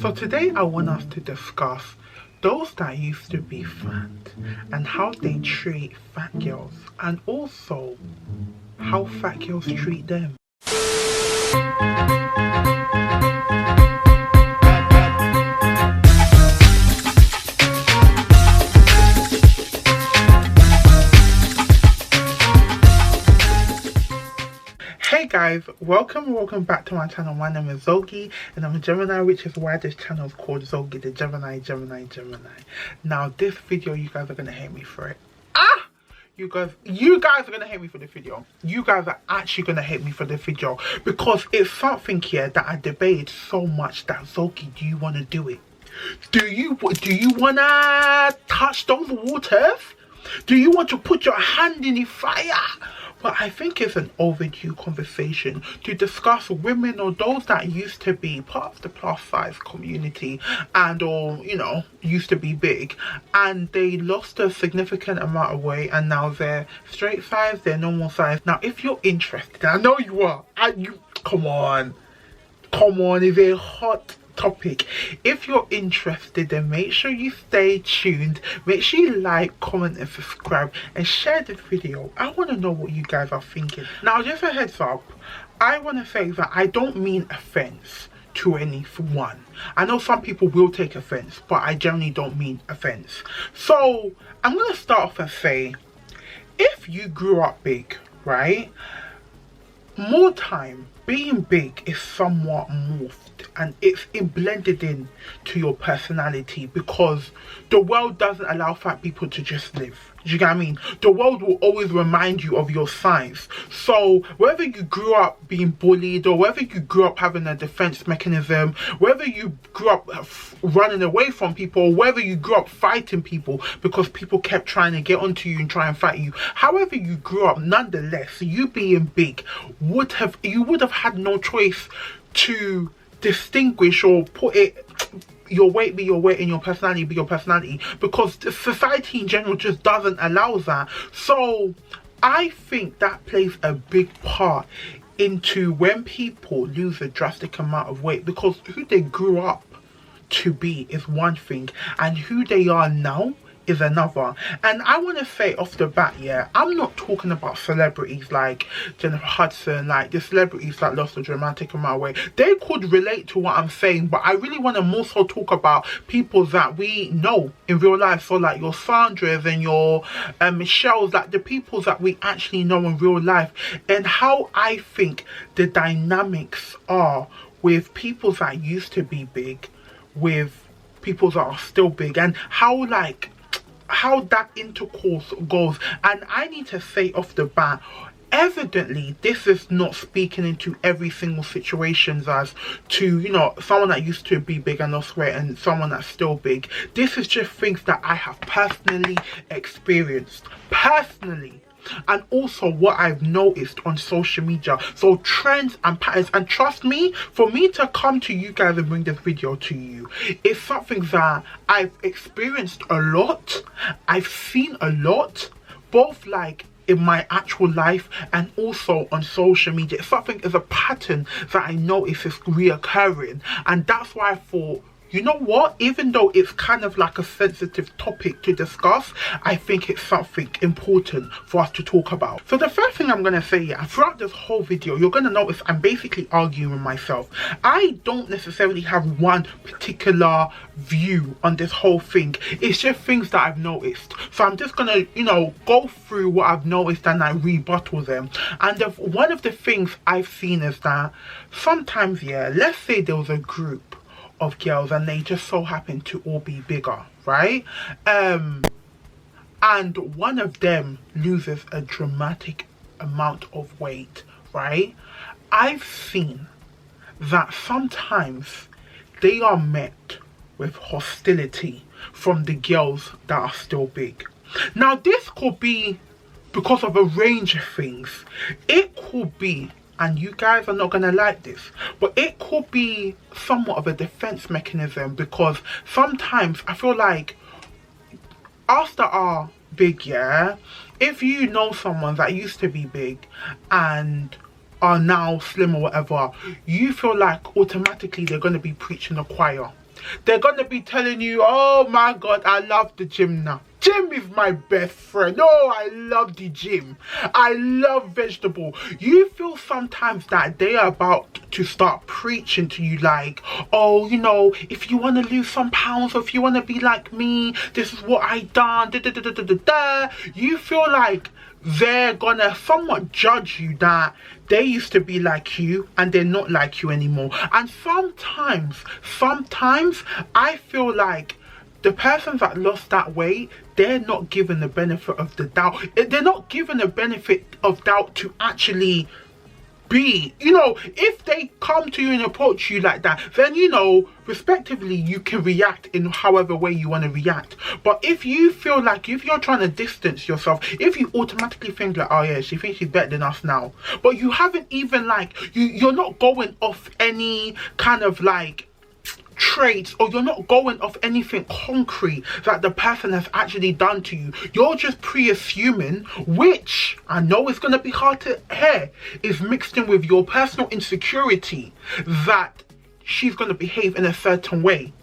So today I want us to discuss those that used to be fat and how they treat fat girls, and also how fat girls treat them. Hey guys, welcome back to my channel. My name is Zogi and I'm a Gemini, which is why this channel is called Zogi the Gemini. Now this video, you guys are gonna hate me for it. You guys are gonna hate me for the video. You guys are actually gonna hate me for the video because it's something here that I debated so much that Zogi, do you wanna do it? Do you wanna touch those waters? Do you want to put your hand in the fire? But I think it's an overdue conversation to discuss women or those that used to be part of the plus size community and used to be big, and they lost a significant amount of weight and now they're straight size, they're normal size. Now if you're interested, I know you are, and come on, it's a hot topic. If you're interested, then make sure you stay tuned. Make sure you like, comment and subscribe and share this video. I want to know what you guys are thinking. Now just a heads up, I want to say that I don't mean offense to anyone. I know some people will take offense, but I generally don't mean offense. So I'm going to start off and say, if you grew up big, right, more time being big is somewhat morphed and it's blended in to your personality, because the world doesn't allow fat people to just live. Do you get what I mean? The world will always remind you of your size. So whether you grew up being bullied, or whether you grew up having a defense mechanism, whether you grew up running away from people, or whether you grew up fighting people because people kept trying to get onto you and try and fight you, however you grew up, nonetheless, you being big you would have had no choice to distinguish or put it, your weight be your weight and your personality be your personality, because the society in general just doesn't allow that. So I think that plays a big part into when people lose a drastic amount of weight, because who they grew up to be is one thing and who they are now is another. And I want to say off the bat, yeah, I'm not talking about celebrities like Jennifer Hudson, like the celebrities that lost a dramatic amount of weight. They could relate to what I'm saying, but I really want to more so talk about people that we know in real life. So like your Sandras and your Michelle's, like the people that we actually know in real life, and how I think the dynamics are with people that used to be big with people that are still big, and how that intercourse goes. And I need to say off the bat, evidently this is not speaking into every single situations as to, someone that used to be big and lost weight and someone that's still big. This is just things that I have personally experienced and also what I've noticed on social media. So trends and patterns, and trust me, for me to come to you guys and bring this video to you, it's something that I've experienced a lot, I've seen a lot, both like in my actual life and also on social media. It's something, is a pattern that I notice is reoccurring, and that's why I thought, you know what, even though it's kind of like a sensitive topic to discuss, I think it's something important for us to talk about. So the first thing I'm going to say, yeah, throughout this whole video, you're going to notice I'm basically arguing with myself. I don't necessarily have one particular view on this whole thing. It's just things that I've noticed. So I'm just going to, go through what I've noticed and I rebuttal them. And one of the things I've seen is that sometimes, yeah, let's say there was a group of girls and they just so happen to all be bigger, right? And one of them loses a dramatic amount of weight, right? I've seen that sometimes they are met with hostility from the girls that are still big. Now this could be because of a range of things. It could be, and you guys are not gonna like this, but it could be somewhat of a defense mechanism, because sometimes I feel like us that are big, yeah, if you know someone that used to be big and are now slim or whatever, you feel like automatically they're going to be preaching the choir. They're gonna be telling you, oh my god, I love the gym now. Gym is my best friend. Oh, I love the gym. I love vegetable. You feel sometimes that they are about to start preaching to you like, oh, you know, if you want to lose some pounds, or if you want to be like me, this is what I done. Da, da, da, da, da, da, da. You feel like they're gonna somewhat judge you that they used to be like you and they're not like you anymore. And sometimes I feel like the persons that lost that weight, they're not given the benefit of the doubt. They're not given the benefit of doubt to actually be, you know, if they come to you and approach you like that, then, you know, respectively, you can react in however way you want to react. But if you feel like, if you're trying to distance yourself, if you automatically think like, oh yeah, she thinks she's better than us now, but you haven't even like, you're not going off any kind of like traits, or you're not going off anything concrete that the person has actually done to you, you're just pre-assuming, which I know is going to be hard to hear, is mixed in with your personal insecurity that she's going to behave in a certain way.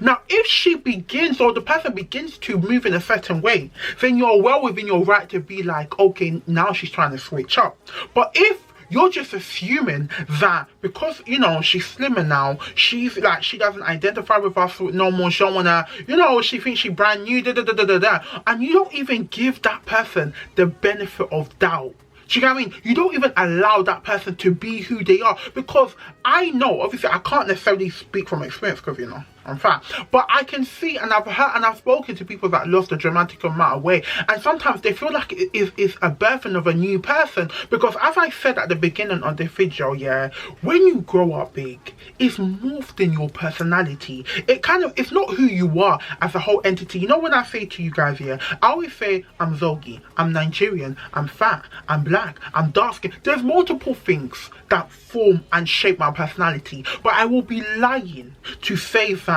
Now, if she begins, or the person begins to move in a certain way, then you're well within your right to be like, okay, now she's trying to switch up. But if you're just assuming that because, you know, she's slimmer now, she's like, she doesn't identify with us no more, she don't wanna, you know, she thinks she's brand new, da da da da da da, and you don't even give that person the benefit of doubt. Do you get what I mean? You don't even allow that person to be who they are, because I know, obviously I can't necessarily speak from experience because, you know, I'm fat, but I can see, and I've heard and I've spoken to people that lost a dramatic amount of weight, and sometimes they feel like it is a birthing of a new person, because as I said at the beginning of the video, yeah, when you grow up big, it's morphed in your personality. It kind of, it's not who you are as a whole entity. You know, when I say to you guys, yeah, I always say I'm Zogi, I'm Nigerian, I'm fat, I'm black, I'm dark skinned. There's multiple things that form and shape my personality, but I will be lying to say that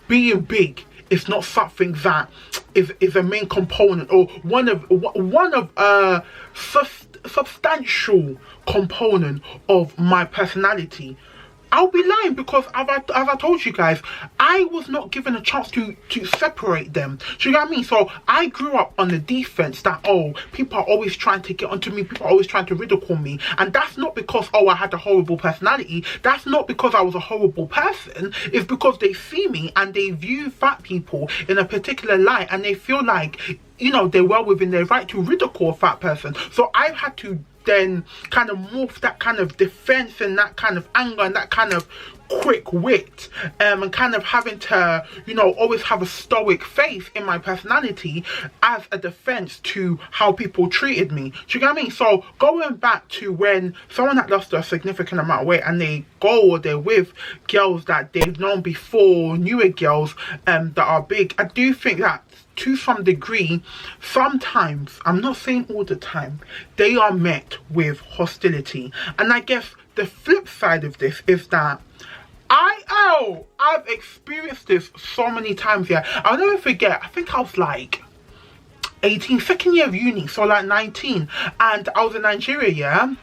being big is not something that is a main component, or one of substantial component of my personality. I'll be lying, because as I told you guys, I was not given a chance to separate them. Do you know what I mean? So I grew up on the defense that, oh, people are always trying to get onto me, people are always trying to ridicule me, and that's not because, oh, I had a horrible personality, that's not because I was a horrible person, it's because they see me and they view fat people in a particular light, and they feel like, you know, they're well within their right to ridicule a fat person. So I've had to then kind of morph that kind of defense and that kind of anger and that kind of quick wit, and kind of having to, you know, always have a stoic face in my personality as a defense to how people treated me. Do you get what I mean? So going back to when someone that lost a significant amount of weight and they go, or they're with girls that they've known before, newer girls that are big, I do think that to some degree, sometimes, I'm not saying all the time, they are met with hostility. And I guess the flip side of this is that I've experienced this so many times. Yeah, I'll never forget, I think I was like 18, second year of uni, so like 19, and I was in Nigeria, yeah.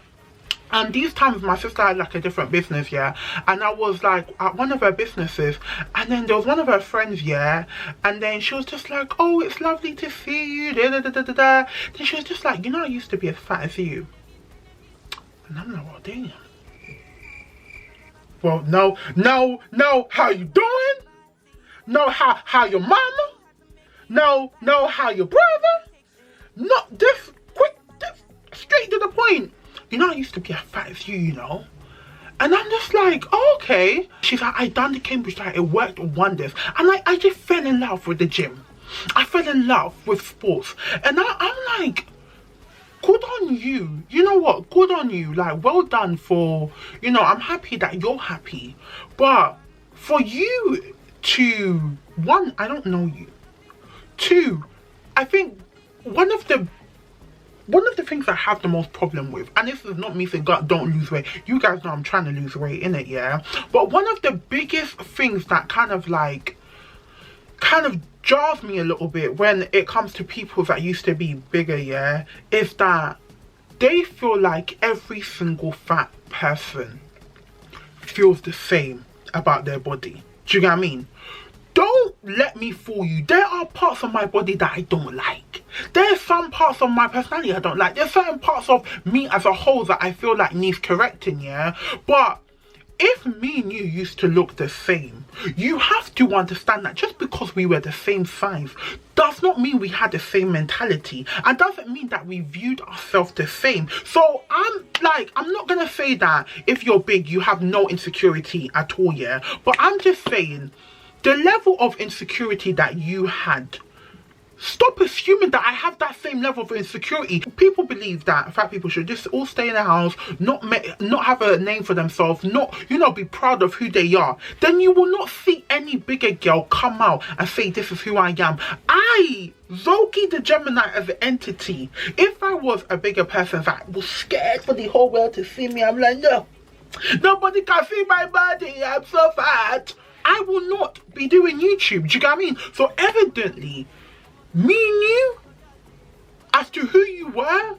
And these times my sister had like a different business, yeah, and I was like at one of her businesses, and then there was one of her friends, yeah, and then she was just like, oh, it's lovely to see you, da da da da da da. Then she was just like, you know, I used to be as fat as you. And I'm like, well, damn. Well, no, how you doing? No, how your mama? No, how your brother? No, just quick, just straight to the point. You know, I used to be as fat as you, you know. And I'm just like, oh, okay. She's like, I done the Cambridge diet, it worked wonders. And I just fell in love with the gym. I fell in love with sports. And I'm like, good on you. You know what? Good on you. Like, well done for, you know, I'm happy that you're happy. But for you to, one, I don't know you. Two, I think one of the things I have the most problem with, and this is not me saying God don't lose weight, you guys know I'm trying to lose weight, innit, yeah, but one of the biggest things that kind of jars me a little bit when it comes to people that used to be bigger, yeah, is that they feel like every single fat person feels the same about their body. Do you get what I mean? let me fool you. There are parts of my body that I don't like. There's some parts of my personality I don't like. There's certain parts of me as a whole that I feel like needs correcting, yeah? But if me and you used to look the same, you have to understand that just because we were the same size does not mean we had the same mentality, and doesn't mean that we viewed ourselves the same. So I'm not gonna say that if you're big you have no insecurity at all, yeah? But I'm just saying the level of insecurity that you had, stop assuming that I have that same level of insecurity. People believe that fat people should just all stay in the house, not have a name for themselves, not, you know, be proud of who they are. Then you will not see any bigger girl come out and say, this is who I am. Zoki the Gemini as an entity, if I was a bigger person that was scared for the whole world to see me, I'm like, no, nobody can see my body, I'm so fat, I will not be doing YouTube. Do you get what I mean? So evidently, me and you, as to who you were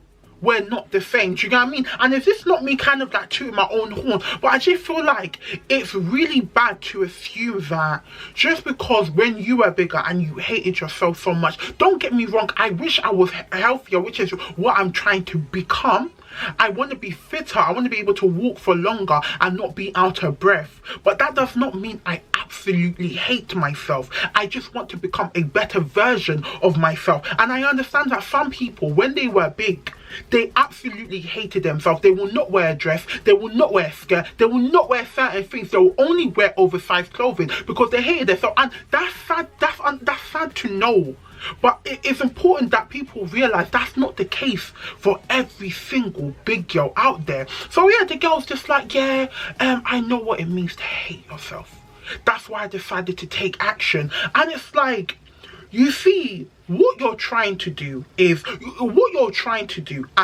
not the same. Do you get what I mean? And is this not me kind of like tooting my own horn? But I just feel like it's really bad to assume that just because when you were bigger and you hated yourself so much. Don't get me wrong, I wish I was healthier, which is what I'm trying to become. I want to be fitter, I want to be able to walk for longer and not be out of breath. But that does not mean I absolutely hate myself. I just want to become a better version of myself. And I understand that some people, when they were big, they absolutely hated themselves. They will not wear a dress, they will not wear a skirt, they will not wear certain things, they will only wear oversized clothing because they hated themselves. And that's sad, that's sad to know. But it's important that people realize that's not the case for every single big girl out there. So yeah, the girl's just like, yeah, I know what it means to hate yourself. That's why I decided to take action. And it's like, you see, what you're trying to do at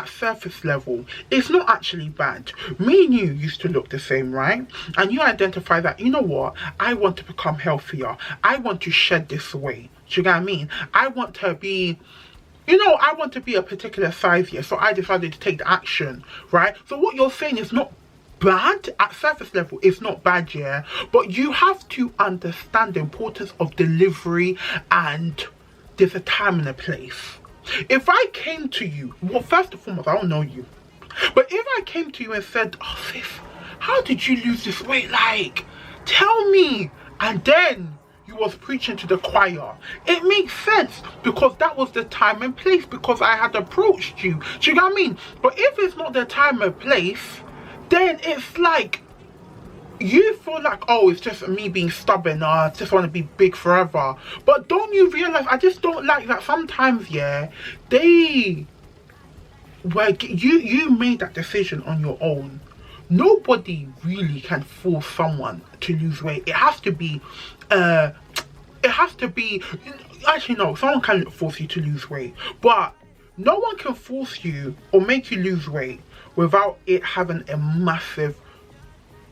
surface level is not actually bad. Me and you used to look the same, right? And you identify that, you know what, I want to become healthier, I want to shed this weight. Do you get what I mean? I want to be, you know, I want to be a particular size here, so I decided to take the action, right? So what you're saying is not bad at surface level, it's not bad, yeah? But you have to understand the importance of delivery, and there's a time and a place. If I came to you, well, first and foremost, I don't know you, but if I came to you and said, oh sis, how did you lose this weight? Like, tell me. And then you was preaching to the choir, it makes sense because that was the time and place, because I had approached you. Do you know what I mean? But if it's not the time and place, then it's like you feel like, oh, it's just me being stubborn, I just want to be big forever. But don't you realize, I just don't like that sometimes, yeah, you made that decision on your own. Nobody really can force someone to lose weight. It has to be actually no, someone can force you to lose weight, but no one can force you or make you lose weight without it having a massive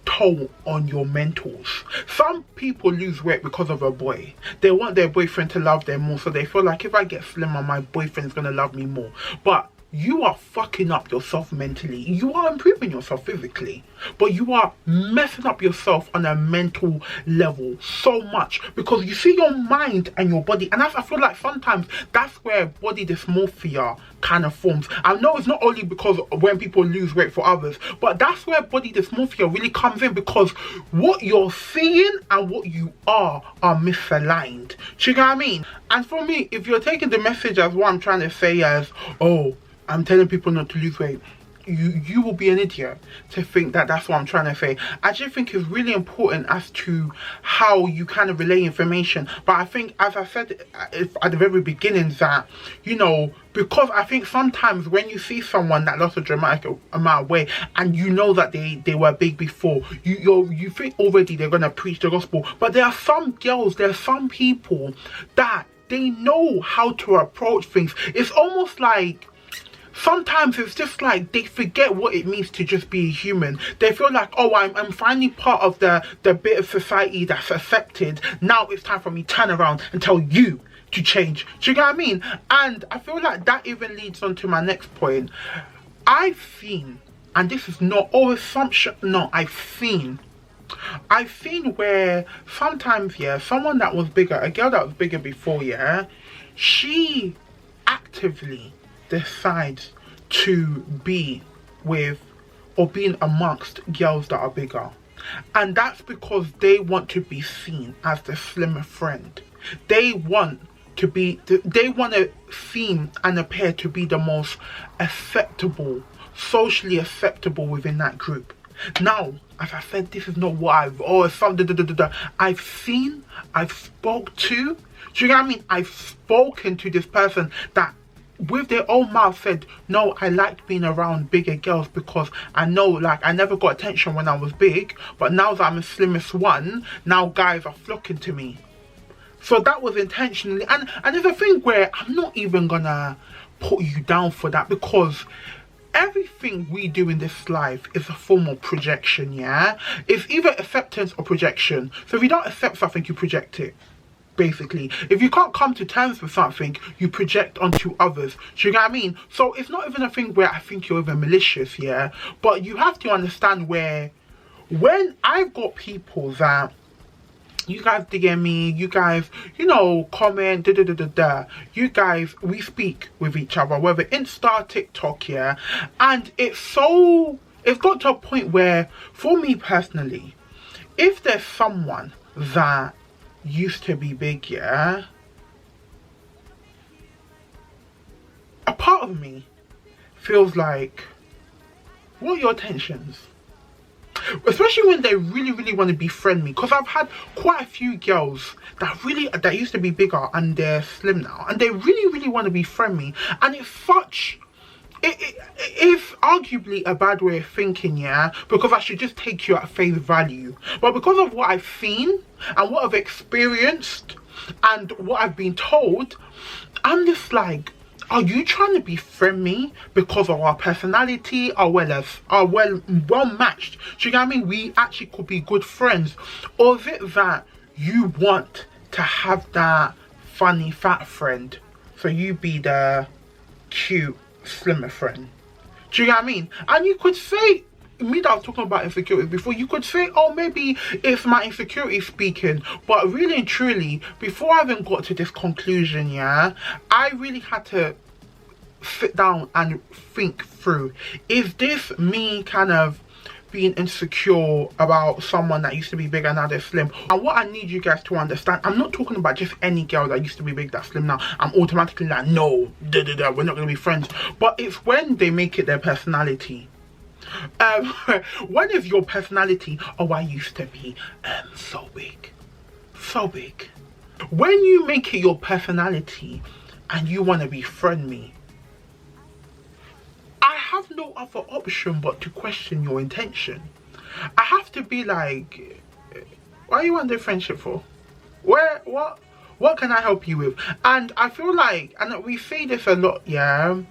toll on your mentals. Some people lose weight because of a boy. They want their boyfriend to love them more, so they feel like if I get slimmer, my boyfriend's gonna love me more. But you are fucking up yourself mentally. You are improving yourself physically, but you are messing up yourself on a mental level so much, because you see your mind and your body, and I feel like sometimes that's where body dysmorphia kind of forms. I know it's not only because when people lose weight for others, but that's where body dysmorphia really comes in, because what you're seeing and what you are misaligned. Do you know what I mean? And for me, if you're taking the message as what I'm trying to say as, oh, I'm telling people not to lose weight, you will be an idiot to think that that's what I'm trying to say. I just think it's really important as to how you kind of relay information. But I think, as I said at the very beginning, that, you know, because I think sometimes when you see someone that lost a dramatic amount of weight and you know that they were big before, you think already they're going to preach the gospel. But there are some girls, there are some people that they know how to approach things. It's almost like, sometimes it's just like they forget what it means to just be a human. They feel like, oh, I'm finally part of the bit of society that's accepted. Now it's time for me to turn around and tell you to change. Do you get what I mean? And I feel like that even leads on to my next point. I've seen, and this is not all assumption, no, I've seen I've seen where sometimes, yeah, someone that was bigger, a girl that was bigger before, yeah, she actively decides to be with or being amongst girls that are bigger. And that's because they want to be seen as the slimmer friend. They want to seem and appear to be the most acceptable, socially acceptable within that group. Now, as I said, this is not what I've seen, I've spoke to. Do you know what I mean? I've spoken to this person that with their own mouth said, no, I liked being around bigger girls because I know, like, I never got attention when I was big, but now that I'm the slimmest one, now guys are flocking to me. So that was intentionally, and there's a thing where I'm not even gonna put you down for that, because everything we do in this life is a form of projection, yeah? It's either acceptance or projection. So if you don't accept something, you project it. Basically, if you can't come to terms with something, you project onto others. Do you know what I mean? So it's not even a thing where I think you're even malicious, yeah? But you have to understand where, when I've got people that, you guys DM me, you guys, you know, comment, you guys, we speak with each other, whether Insta, TikTok, yeah? And it's got to a point where, for me personally, if there's someone that used to be big, yeah, a part of me feels like, what are your intentions? Especially when they really want to befriend me, because I've had quite a few girls that used to be bigger and they're slim now, and they really want to befriend me, and it's such, it's arguably a bad way of thinking, yeah, because I should just take you at face value. But because of what I've seen and what I've experienced and what I've been told, I'm just like, are you trying to befriend me because of our personality, our well matched? Do you know what I mean? We actually could be good friends. Or is it that you want to have that funny fat friend, so you be the cute slimmer friend? Do you know what I mean? And you could say, me that I was talking about insecurity before, you could say, oh, maybe it's my insecurity speaking. But really and truly, before I even got to this conclusion, yeah, I really had to sit down and think through, is this me kind of being insecure about someone that used to be big and now they're slim? And what I need you guys to understand, I'm not talking about just any girl that used to be big that's slim now. I'm automatically like, no, we're not gonna be friends. But it's when they make it their personality. When is your personality, oh, I used to be so big. When you make it your personality and you want to befriend me, I have no other option but to question your intention. I have to be like, what you want the friendship for? What can I help you with? And I feel like, and we say this a lot, yeah,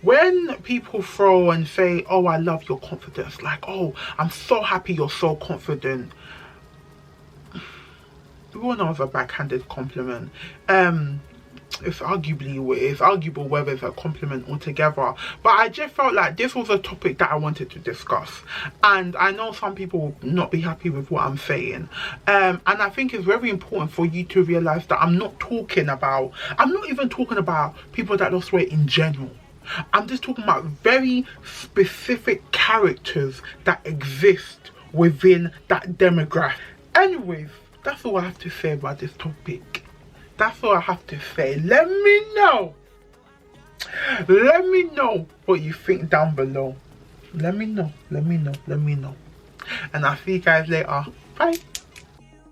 when people throw and say, oh, I love your confidence, like, oh, I'm so happy you're so confident. We all know it's a backhanded compliment. It's arguable whether it's a compliment altogether. But I just felt like this was a topic that I wanted to discuss. And I know some people will not be happy with what I'm saying. And I think it's very important for you to realise that I'm not even talking about people that lost weight in general. I'm just talking about very specific characters that exist within that demographic. Anyways, that's all I have to say about this topic. That's all I have to say. Let me know what you think down below. Let me know. And I'll see you guys later. Bye.